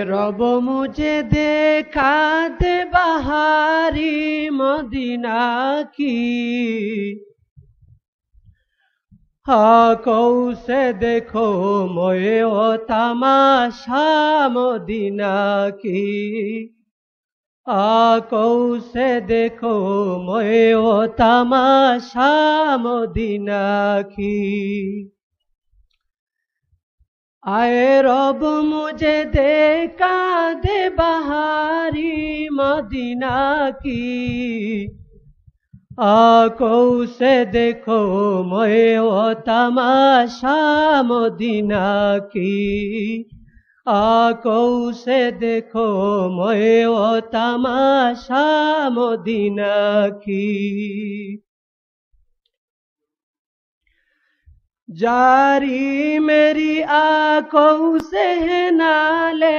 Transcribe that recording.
रब मुझे देखा दे बहारी मदीना की, आँखों से देखो मोए ओ तमाशा मदीना की, आँखों से देखो मोए ओ तमाशा मदीना की। आए रब मुझे देखा दे बहारी मदीना की, आँखों से देखो मोए ओ तमाशा मदीना की, आँखों से देखो मोए ओ तमाशा मदीना की। जारी मेरी आँखों से है नाले